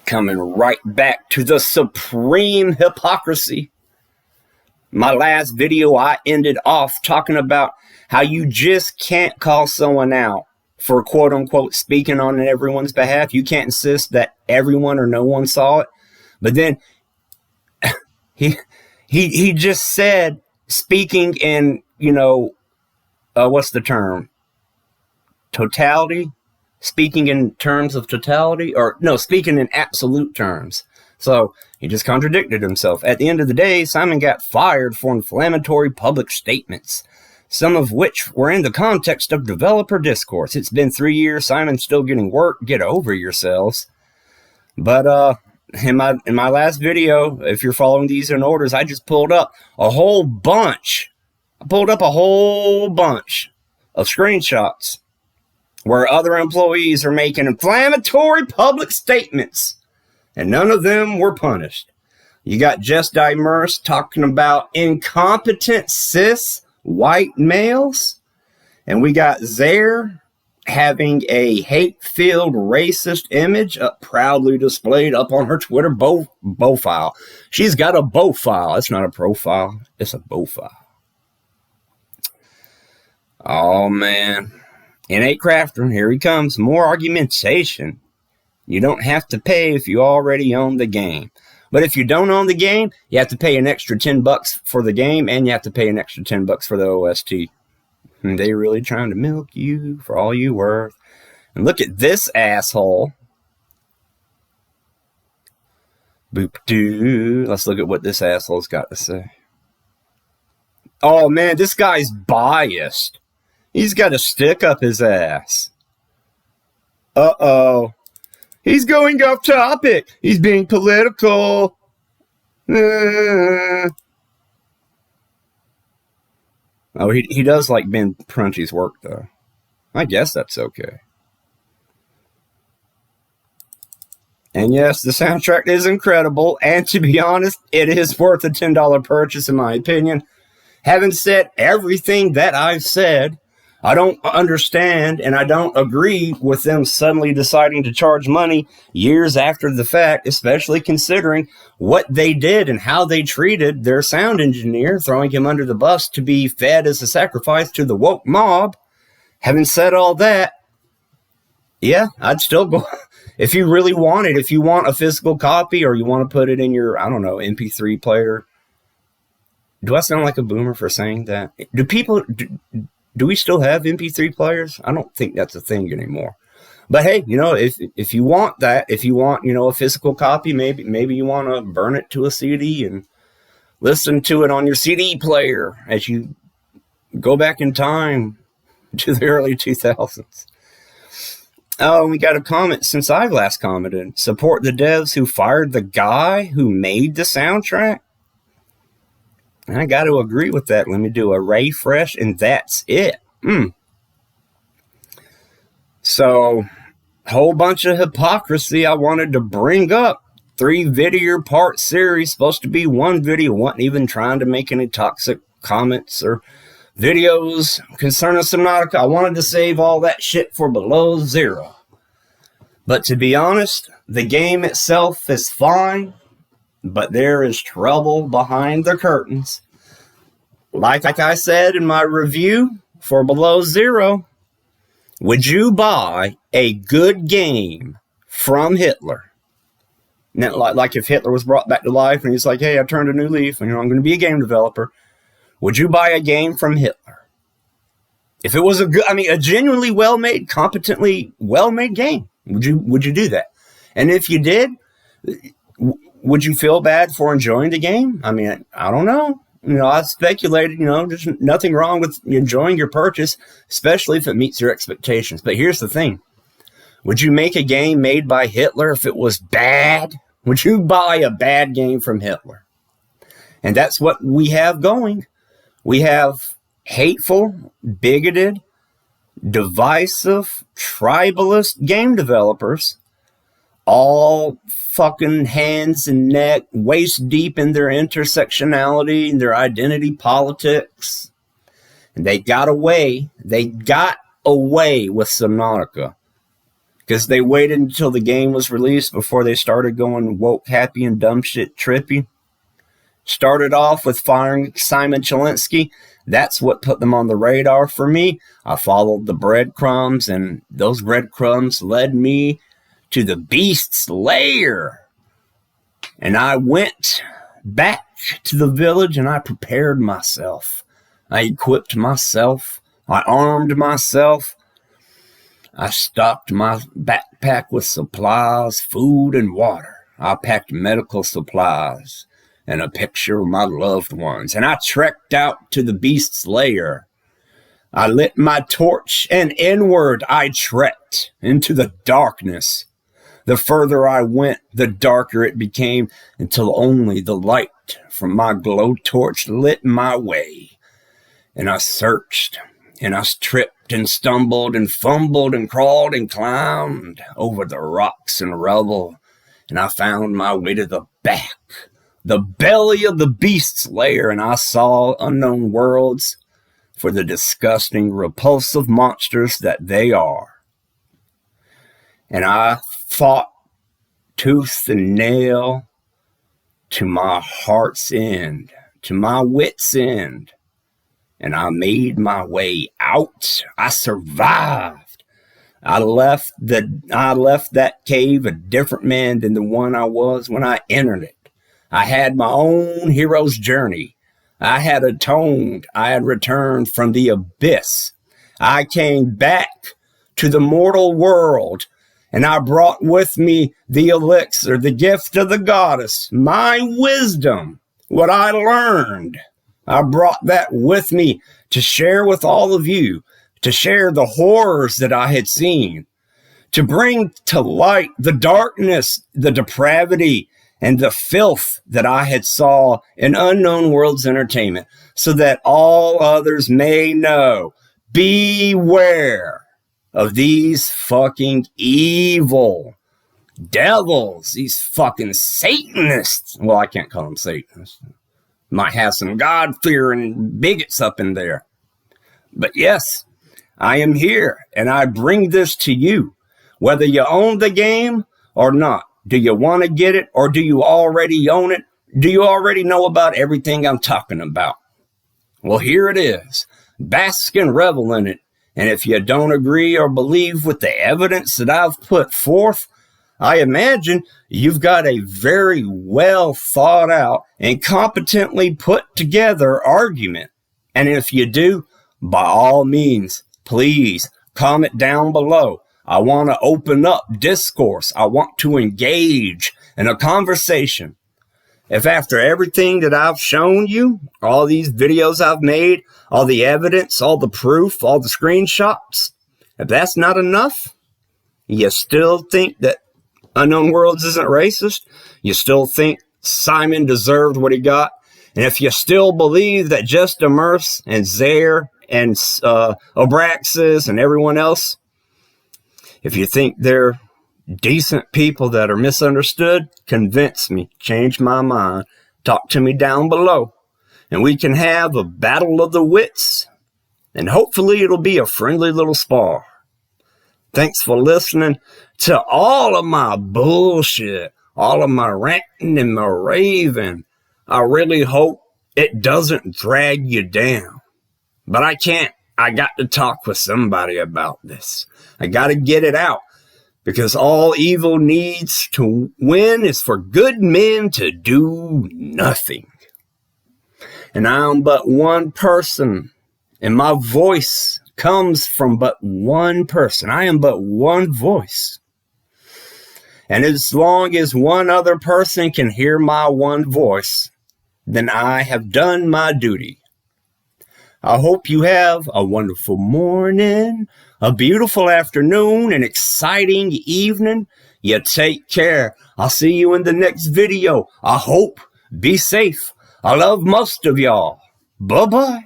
coming right back to the supreme hypocrisy. My last video, I ended off talking about how you just can't call someone out for quote unquote speaking on everyone's behalf. You can't insist that everyone or no one saw it. But then he just said speaking in, what's the term? Totality? Speaking in terms of totality? Or no, speaking in absolute terms. So he just contradicted himself. At the end of the day, Simon got fired for inflammatory public statements, some of which were in the context of developer discourse. It's been 3 years. Simon's still getting work. Get over yourselves. But in my last video, if you're following these in orders, I just pulled up a whole bunch. I pulled up a whole bunch of screenshots where other employees are making inflammatory public statements, and none of them were punished. You got Just Immerse talking about incompetent cis white males, and we got Zaire having a hate-filled racist image proudly displayed up on her Twitter bow file. She's got a bow file. It's not a profile. It's a bow file. Oh, man. Innate Crafter, here he comes. More argumentation. You don't have to pay if you already own the game. But if you don't own the game, you have to pay an extra $10 for the game, and you have to pay an extra $10 for the OST. And they really trying to milk you for all you worth. And look at this asshole. Boop-doo. Let's look at what this asshole's got to say. Oh, man, this guy's biased. He's got a stick up his ass. Uh-oh. He's going off topic. He's being political. Oh, he does like Ben Prunty's work, though. I guess that's okay. And yes, the soundtrack is incredible. And to be honest, it is worth a $10 purchase, in my opinion. Having said everything that I've said, I don't understand and I don't agree with them suddenly deciding to charge money years after the fact, especially considering what they did and how they treated their sound engineer, throwing him under the bus to be fed as a sacrifice to the woke mob. Having said all that, yeah, I'd still go. If you really want it, if you want a physical copy or you want to put it in your, I don't know, MP3 player. Do I sound like a boomer for saying that? Do we still have MP3 players? I don't think that's a thing anymore. But hey, if you want that, if you want, a physical copy, maybe you want to burn it to a CD and listen to it on your CD player as you go back in time to the early 2000s. Oh, we got a comment since I've last commented. Support the devs who fired the guy who made the soundtrack. I got to agree with that. Let me do a refresh, and that's it. So, whole bunch of hypocrisy I wanted to bring up. 3-video part series, supposed to be one video. Wasn't even trying to make any toxic comments or videos concerning Subnautica. I wanted to save all that shit for below zero. But to be honest, the game itself is fine. But there is trouble behind the curtains. Like I said in my review for Below Zero, would you buy a good game from Hitler? Now, like if Hitler was brought back to life and he's like, hey, I turned a new leaf and I'm going to be a game developer. Would you buy a game from Hitler? If it was a genuinely well-made, competently well-made game, would you do that? And if you did, would you feel bad for enjoying the game? I mean, I don't know. I speculated, there's nothing wrong with enjoying your purchase, especially if it meets your expectations. But here's the thing. Would you make a game made by Hitler if it was bad? Would you buy a bad game from Hitler? And that's what we have going. We have hateful, bigoted, divisive, tribalist game developers, all fucking hands and neck, waist deep in their intersectionality and their identity politics. And they got away with Subnautica. because they waited until the game was released before they started going woke, happy, and dumb shit trippy. Started off with firing Simon Chilinsky. That's what put them on the radar for me. I followed the breadcrumbs, and those breadcrumbs led me to the beast's lair. And I went back to the village and I prepared myself. I equipped myself. I armed myself. I stocked my backpack with supplies, food, and water. I packed medical supplies and a picture of my loved ones. And I trekked out to the beast's lair. I lit my torch, and inward I trekked into the darkness. The further I went, the darker it became, until only the light from my glowtorch lit my way. And I searched, and I tripped and stumbled and fumbled and crawled and climbed over the rocks and rubble, and I found my way to the back, the belly of the beast's lair, and I saw unknown worlds for the disgusting, repulsive monsters that they are. And I fought tooth and nail to my heart's end, to my wit's end, and I made my way out. I survived. I left that cave a different man than the one I was when I entered it. I had my own hero's journey. I had atoned. I had returned from the abyss. I came back to the mortal world, and I brought with me the elixir, the gift of the goddess, my wisdom, what I learned. I brought that with me to share with all of you, to share the horrors that I had seen, to bring to light the darkness, the depravity, and the filth that I had saw in Unknown Worlds Entertainment, so that all others may know. Beware of these fucking evil devils, these fucking Satanists. Well, I can't call them Satanists. Might have some God-fearing bigots up in there. But yes, I am here, and I bring this to you. Whether you own the game or not, do you want to get it, or do you already own it? Do you already know about everything I'm talking about? Well, here it is. Bask and revel in it. And if you don't agree or believe with the evidence that I've put forth, I imagine you've got a very well thought out and competently put together argument. And if you do, by all means, please comment down below. I want to open up discourse. I want to engage in a conversation. If after everything that I've shown you, all these videos I've made, all the evidence, all the proof, all the screenshots, if that's not enough, you still think that Unknown Worlds isn't racist? You still think Simon deserved what he got? And if you still believe that Just Immerse and Zaire and Obraxis and everyone else, if you think they're decent people that are misunderstood, convince me, change my mind, talk to me down below, and we can have a battle of the wits, and hopefully it'll be a friendly little spar. Thanks for listening to all of my bullshit, all of my ranting and my raving. I really hope it doesn't drag you down, but I can't. I got to talk with somebody about this. I got to get it out, because all evil needs to win is for good men to do nothing. And I am but one person, and my voice comes from but one person. I am but one voice. And as long as one other person can hear my one voice, then I have done my duty. I hope you have a wonderful morning, a beautiful afternoon, an exciting evening. You take care. I'll see you in the next video. I hope. Be safe. I love most of y'all. Bye-bye.